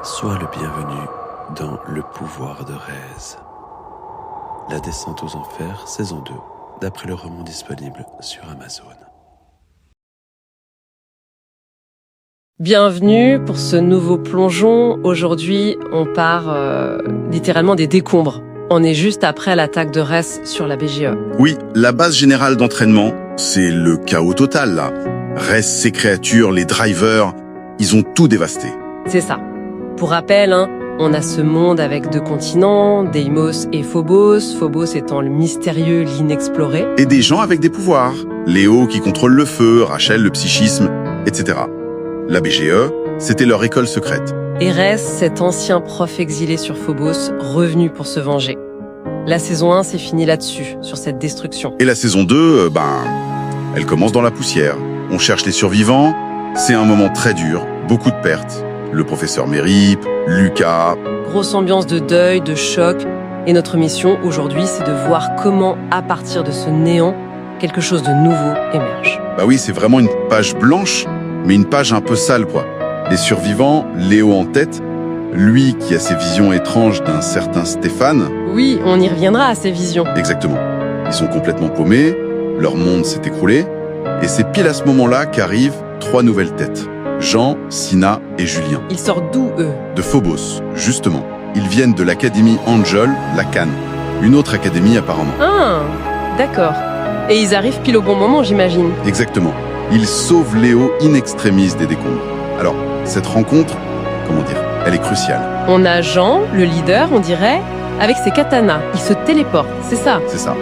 Sois le bienvenu dans Le pouvoir de Rez. La descente aux enfers, saison 2, d'après le roman disponible sur Amazon. Bienvenue pour ce nouveau plongeon. Aujourd'hui, on part littéralement des décombres. On est juste après l'attaque de Rez sur la BGE. Oui, la base générale d'entraînement, c'est le chaos total, là. Rez, ses créatures, les drivers, ils ont tout dévasté. C'est ça. Pour rappel, on a ce monde avec 2 continents, Deimos et Phobos, Phobos étant le mystérieux, l'inexploré. Et des gens avec des pouvoirs. Léo qui contrôle le feu, Rachel le psychisme, etc. La BGE, c'était leur école secrète. Et Rez, cet ancien prof exilé sur Phobos, revenu pour se venger. La saison 1 s'est finie là-dessus, sur cette destruction. Et la saison 2, elle commence dans la poussière. On cherche les survivants, c'est un moment très dur, beaucoup de pertes. Le professeur Mérip, Lucas... Grosse ambiance de deuil, de choc. Et notre mission aujourd'hui, c'est de voir comment, à partir de ce néant, quelque chose de nouveau émerge. Bah oui, c'est vraiment une page blanche, mais une page un peu sale, quoi. Les survivants, Léo en tête, lui qui a ses visions étranges d'un certain Stéphane... Oui, on y reviendra à ces visions. Exactement. Ils sont complètement paumés, leur monde s'est écroulé, et c'est pile à ce moment-là qu'arrivent 3 nouvelles têtes. Jean, Sina et Julien. Ils sortent d'où, eux? De Phobos, justement. Ils viennent de l'académie Angel, la Cannes. Une autre académie, apparemment. Ah, d'accord. Et ils arrivent pile au bon moment, j'imagine. Exactement. Ils sauvent Léo in extremis des décombres. Alors, cette rencontre, elle est cruciale. On a Jean, le leader, on dirait, avec ses katanas. Il se téléporte, c'est ça? C'est ça.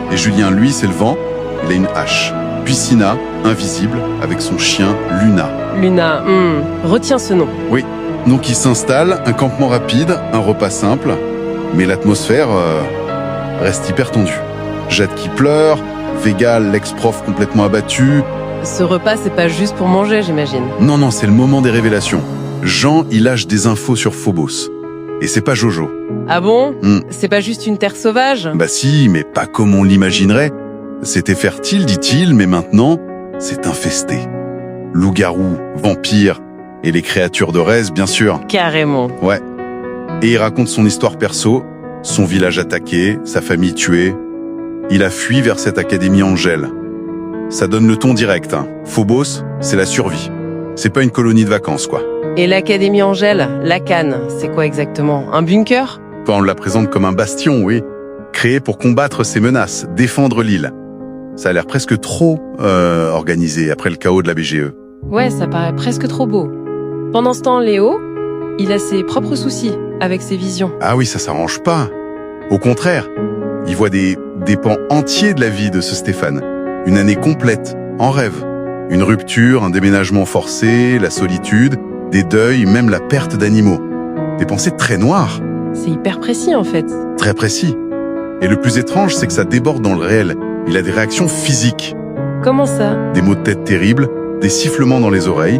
Et Julien, lui, c'est le vent. Il a une hache. Puis Sina, invisible, avec son chien Luna. Luna, retiens ce nom. Oui. Donc il s'installe, un campement rapide, un repas simple, mais l'atmosphère reste hyper tendue. Jade qui pleure, Vega, l'ex-prof complètement abattu. Ce repas, c'est pas juste pour manger, j'imagine. Non, c'est le moment des révélations. Jean, il lâche des infos sur Phobos. Et c'est pas Jojo. Ah bon? C'est pas juste une terre sauvage? Bah si, mais pas comme on l'imaginerait. C'était fertile, dit-il, mais maintenant, c'est infesté. Loups-garous, vampires et les créatures de Rez, bien sûr. Carrément. Ouais. Et il raconte son histoire perso, son village attaqué, sa famille tuée. Il a fui vers cette académie Angel. Ça donne le ton direct. Phobos, c'est la survie. C'est pas une colonie de vacances, quoi. Et l'Académie Angel, la Cannes, c'est quoi exactement? Un bunker? On la présente comme un bastion, oui. Créé pour combattre ces menaces, défendre l'île. Ça a l'air presque trop organisé après le chaos de la BGE. Ouais, ça paraît presque trop beau. Pendant ce temps, Léo, il a ses propres soucis avec ses visions. Ah oui, ça s'arrange pas. Au contraire, il voit des pans entiers de la vie de ce Stéphane. Une année complète, en rêve. Une rupture, un déménagement forcé, la solitude, des deuils, même la perte d'animaux. Des pensées très noires. C'est hyper précis, en fait. Très précis. Et le plus étrange, c'est que ça déborde dans le réel. Il a des réactions physiques. Comment ça? Des maux de tête terribles, des sifflements dans les oreilles,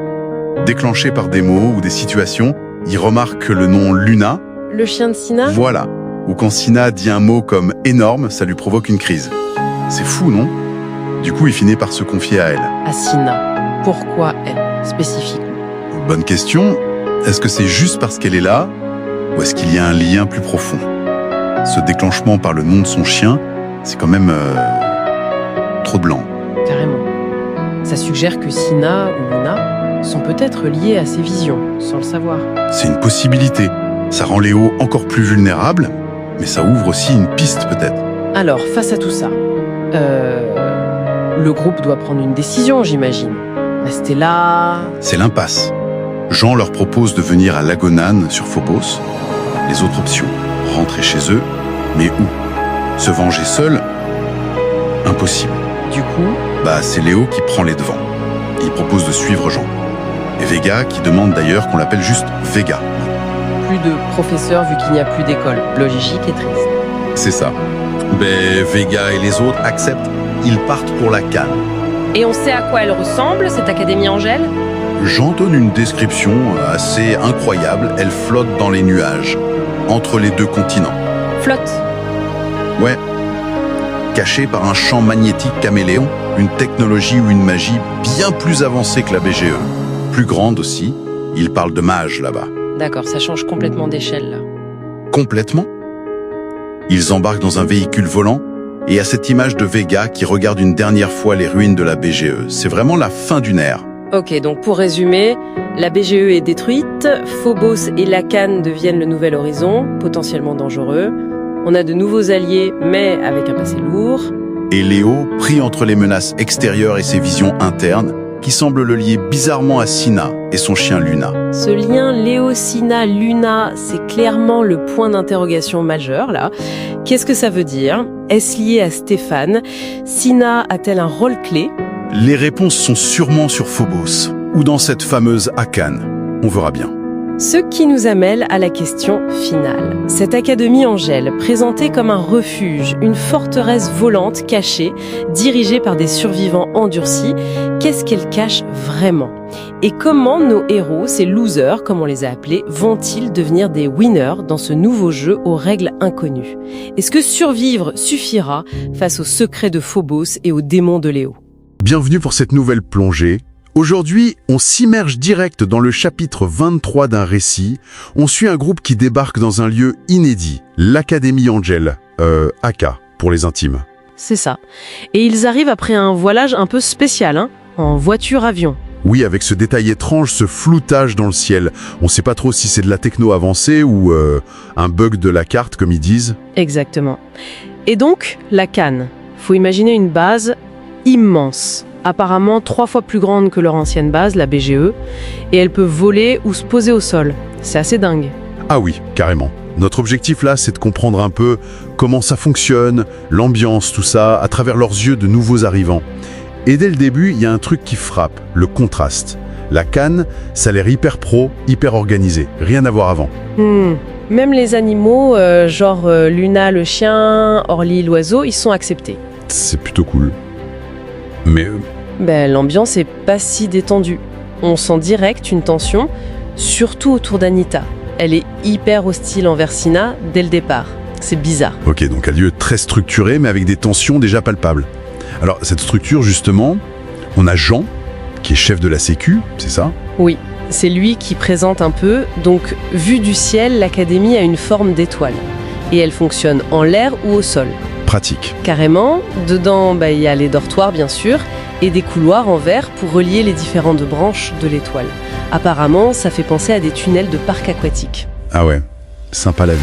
déclenchés par des mots ou des situations. Il remarque le nom Luna. Le chien de Sina? Voilà. Ou quand Sina dit un mot comme énorme, ça lui provoque une crise. C'est fou, non? Du coup, il finit par se confier à elle. À Sina. Pourquoi elle, spécifiquement? Bonne question. Est-ce que c'est juste parce qu'elle est là? Ou est-ce qu'il y a un lien plus profond? Ce déclenchement par le nom de son chien, c'est quand même trop blanc. Carrément. Ça suggère que Sina ou Luna sont peut-être liés à ses visions, sans le savoir. C'est une possibilité. Ça rend Léo encore plus vulnérable, mais ça ouvre aussi une piste peut-être. Alors, face à tout ça, le groupe doit prendre une décision, j'imagine. Rester là... C'est l'impasse. Jean leur propose de venir à Lagonan sur Phobos. Les autres options, rentrer chez eux, mais où? Se venger seul? Impossible. Du coup... c'est Léo qui prend les devants. Il propose de suivre Jean. Et Vega qui demande d'ailleurs qu'on l'appelle juste Vega. Plus de professeurs vu qu'il n'y a plus d'école. Logique et triste. C'est ça. Vega et les autres acceptent. Ils partent pour la Cannes. Et on sait à quoi elle ressemble, cette Académie Angel? Jean donne une description assez incroyable. Elle flotte dans les nuages, entre les 2 continents. Flotte? Ouais. Cachée par un champ magnétique caméléon, une technologie ou une magie bien plus avancée que la BGE. Plus grande aussi, il parle de mages là-bas. D'accord, ça change complètement d'échelle là. Complètement. Ils embarquent dans un véhicule volant et à cette image de Vega qui regarde une dernière fois les ruines de la BGE. C'est vraiment la fin d'une ère. Ok, donc pour résumer, la BGE est détruite, Phobos et Lacan deviennent le nouvel horizon, potentiellement dangereux. On a de nouveaux alliés, mais avec un passé lourd. Et Léo, pris entre les menaces extérieures et ses visions internes, qui semblent le lier bizarrement à Sina et son chien Luna. Ce lien Léo-Sina-Luna, c'est clairement le point d'interrogation majeur, là. Qu'est-ce que ça veut dire? Est-ce lié à Stéphane? Sina a-t-elle un rôle clé? Les réponses sont sûrement sur Phobos, ou dans cette fameuse Akan. On verra bien. Ce qui nous amène à la question finale. Cette Académie Angel, présentée comme un refuge, une forteresse volante cachée, dirigée par des survivants endurcis, qu'est-ce qu'elle cache vraiment? Et comment nos héros, ces losers, comme on les a appelés, vont-ils devenir des winners dans ce nouveau jeu aux règles inconnues? Est-ce que survivre suffira face aux secrets de Phobos et aux démons de Léo? Bienvenue pour cette nouvelle plongée. Aujourd'hui, on s'immerge direct dans le chapitre 23 d'un récit. On suit un groupe qui débarque dans un lieu inédit, l'Académie Angel, AK pour les intimes. C'est ça. Et ils arrivent après un voilage un peu spécial, en voiture-avion. Oui, avec ce détail étrange, ce floutage dans le ciel. On ne sait pas trop si c'est de la techno avancée ou un bug de la carte, comme ils disent. Exactement. Et donc, la canne. Faut imaginer une base immense. Apparemment 3 fois plus grande que leur ancienne base, la BGE, et elle peut voler ou se poser au sol. C'est assez dingue. Ah oui, carrément. Notre objectif là, c'est de comprendre un peu comment ça fonctionne, l'ambiance, tout ça, à travers leurs yeux de nouveaux arrivants. Et dès le début, il y a un truc qui frappe, le contraste. La canne, ça a l'air hyper pro, hyper organisé, rien à voir avant. Même les animaux, genre Luna le chien, Orly l'oiseau, ils sont acceptés. C'est plutôt cool. Mais l'ambiance est pas si détendue. On sent direct une tension, surtout autour d'Anita. Elle est hyper hostile envers Sina dès le départ. C'est bizarre. Ok, donc un lieu très structuré, mais avec des tensions déjà palpables. Alors, cette structure, justement, on a Jean, qui est chef de la Sécu, c'est ça? Oui, c'est lui qui présente un peu. Donc, vue du ciel, l'académie a une forme d'étoile. Et elle fonctionne en l'air ou au sol. Pratique. Carrément. Dedans, il y a les dortoirs, bien sûr, et des couloirs en verre pour relier les différentes branches de l'étoile. Apparemment, ça fait penser à des tunnels de parc aquatique. Ah ouais, sympa la vue.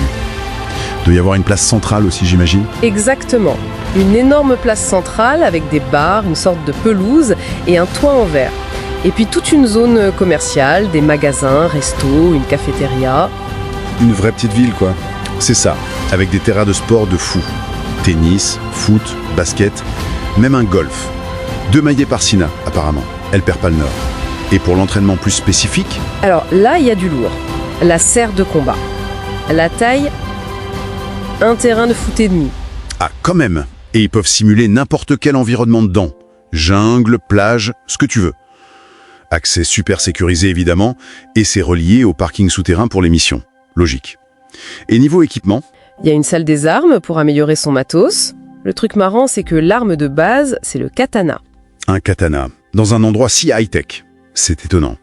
Doit y avoir une place centrale aussi, j'imagine? Exactement. Une énorme place centrale avec des bars, une sorte de pelouse et un toit en verre. Et puis toute une zone commerciale, des magasins, restos, une cafétéria. Une vraie petite ville, quoi. C'est ça, avec des terrains de sport de fou. Tennis, foot, basket, même un golf. 2 maillés par Sina, apparemment. Elle perd pas le nord. Et pour l'entraînement plus spécifique? Alors là, il y a du lourd. La serre de combat. La taille, un terrain de foot et demi. Ah, quand même. Et ils peuvent simuler n'importe quel environnement dedans. Jungle, plage, ce que tu veux. Accès super sécurisé, évidemment, et c'est relié au parking souterrain pour les missions. Logique. Et niveau équipement? Il y a une salle des armes pour améliorer son matos. Le truc marrant, c'est que l'arme de base, c'est le katana. Un katana, dans un endroit si high-tech. C'est étonnant.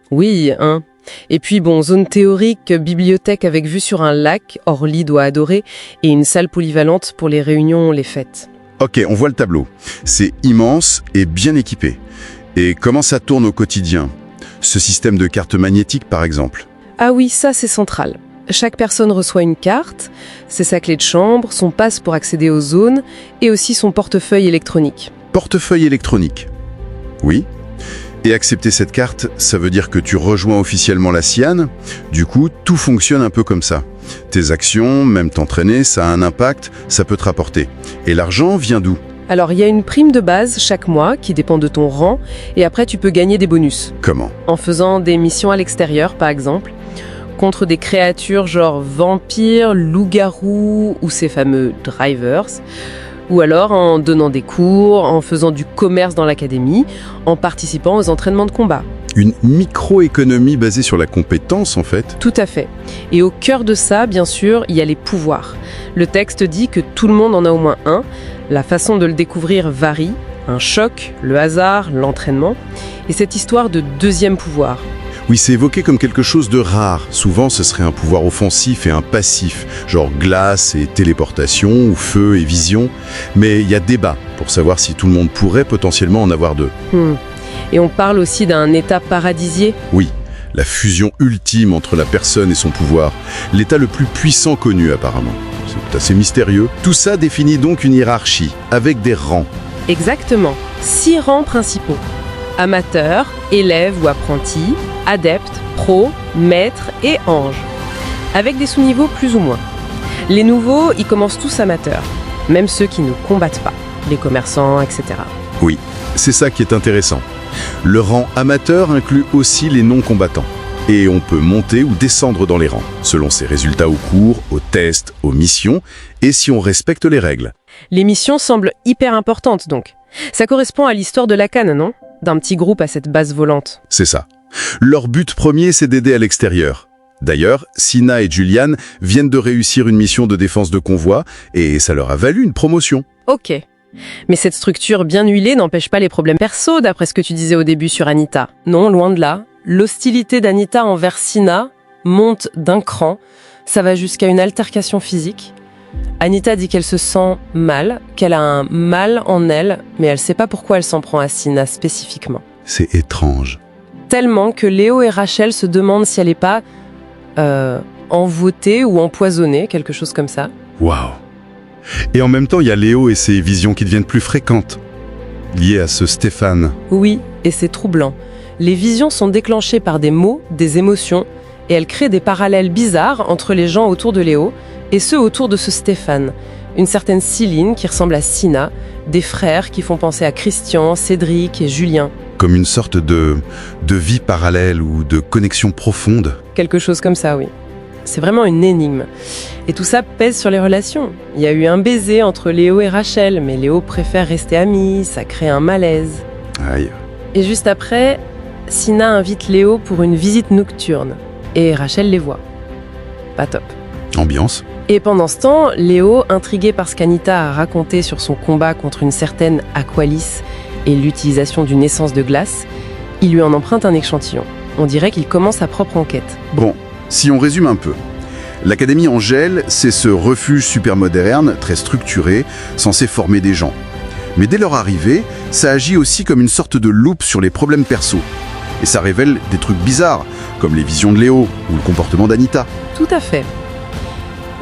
Oui, Et puis zone théorique, bibliothèque avec vue sur un lac, Orly doit adorer, et une salle polyvalente pour les réunions, les fêtes. Ok, on voit le tableau. C'est immense et bien équipé. Et comment ça tourne au quotidien? Ce système de carte magnétique, par exemple? Ah oui, ça c'est central. Chaque personne reçoit une carte, c'est sa clé de chambre, son passe pour accéder aux zones et aussi son portefeuille électronique. Portefeuille électronique. Oui. Et accepter cette carte, ça veut dire que tu rejoins officiellement la Cyan. Du coup, tout fonctionne un peu comme ça. Tes actions, même t'entraîner, ça a un impact, ça peut te rapporter. Et l'argent vient d'où? Alors, il y a une prime de base chaque mois qui dépend de ton rang et après tu peux gagner des bonus. Comment? En faisant des missions à l'extérieur, par exemple, contre des créatures genre vampires, loups-garous ou ces fameux drivers, ou alors en donnant des cours, en faisant du commerce dans l'académie, en participant aux entraînements de combat. Une microéconomie basée sur la compétence, en fait? Tout à fait. Et au cœur de ça, bien sûr, il y a les pouvoirs. Le texte dit que tout le monde en a au moins un. La façon de le découvrir varie. Un choc, le hasard, l'entraînement. Et cette histoire de deuxième pouvoir. Oui, c'est évoqué comme quelque chose de rare. Souvent, ce serait un pouvoir offensif et un passif, genre glace et téléportation, ou feu et vision. Mais il y a débat pour savoir si tout le monde pourrait potentiellement en avoir deux. Et on parle aussi d'un état paradisier. Oui, la fusion ultime entre la personne et son pouvoir. L'état le plus puissant connu apparemment. C'est assez mystérieux. Tout ça définit donc une hiérarchie, avec des rangs. Exactement. 6 rangs principaux. Amateur, élève ou apprenti, adepte, pro, maître et ange. Avec des sous-niveaux plus ou moins. Les nouveaux, ils commencent tous amateurs. Même ceux qui ne combattent pas. Les commerçants, etc. Oui, c'est ça qui est intéressant. Le rang amateur inclut aussi les non-combattants. Et on peut monter ou descendre dans les rangs, selon ses résultats au cours, aux tests, aux missions, et si on respecte les règles. Les missions semblent hyper importantes donc. Ça correspond à l'histoire de Lacan, non ? D'un petit groupe à cette base volante. C'est ça. Leur but premier, c'est d'aider à l'extérieur. D'ailleurs, Sina et Julian viennent de réussir une mission de défense de convoi, et ça leur a valu une promotion. Ok. Mais cette structure bien huilée n'empêche pas les problèmes perso, d'après ce que tu disais au début sur Anita. Non, loin de là. L'hostilité d'Anita envers Sina monte d'un cran. Ça va jusqu'à une altercation physique. Anita dit qu'elle se sent mal, qu'elle a un mal en elle, mais elle sait pas pourquoi elle s'en prend à Sina spécifiquement. C'est étrange. Tellement que Léo et Rachel se demandent si elle est pas envoûtée ou empoisonnée, quelque chose comme ça. Waouh. Et en même temps, il y a Léo et ses visions qui deviennent plus fréquentes, liées à ce Stéphane. Oui, et c'est troublant. Les visions sont déclenchées par des mots, des émotions, et elles créent des parallèles bizarres entre les gens autour de Léo et ceux autour de ce Stéphane. Une certaine Céline qui ressemble à Sina, des frères qui font penser à Christian, Cédric et Julien. Comme une sorte de vie parallèle ou de connexion profonde. Quelque chose comme ça, oui. C'est vraiment une énigme. Et tout ça pèse sur les relations. Il y a eu un baiser entre Léo et Rachel, mais Léo préfère rester ami, ça crée un malaise. Aïe. Et juste après, Sina invite Léo pour une visite nocturne. Et Rachel les voit. Pas top. Ambiance. Et pendant ce temps, Léo, intrigué par ce qu'Anita a raconté sur son combat contre une certaine Aqualis et l'utilisation d'une essence de glace, il lui en emprunte un échantillon. On dirait qu'il commence sa propre enquête. Bon, si on résume un peu. L'Académie Angèle, c'est ce refuge super moderne, très structuré, censé former des gens. Mais dès leur arrivée, ça agit aussi comme une sorte de loupe sur les problèmes perso. Et ça révèle des trucs bizarres, comme les visions de Léo ou le comportement d'Anita. Tout à fait.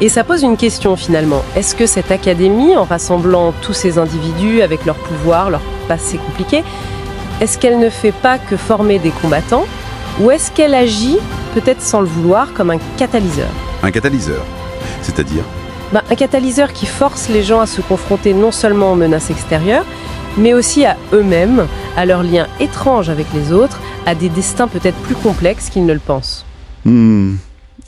Et ça pose une question finalement. Est-ce que cette académie, en rassemblant tous ces individus avec leur pouvoir, leur passé compliqué, est-ce qu'elle ne fait pas que former des combattants ? Ou est-ce qu'elle agit, peut-être sans le vouloir, comme un catalyseur ? Un catalyseur, c'est-à-dire ? Un catalyseur qui force les gens à se confronter non seulement aux menaces extérieures, mais aussi à eux-mêmes, à leurs liens étranges avec les autres, à des destins peut-être plus complexes qu'ils ne le pensent.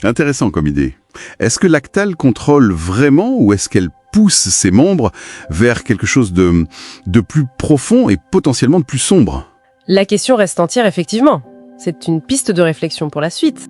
Intéressant comme idée. Est-ce que l'Actal contrôle vraiment ou est-ce qu'elle pousse ses membres vers quelque chose de plus profond et potentiellement de plus sombre ? La question reste entière, effectivement. C'est une piste de réflexion pour la suite.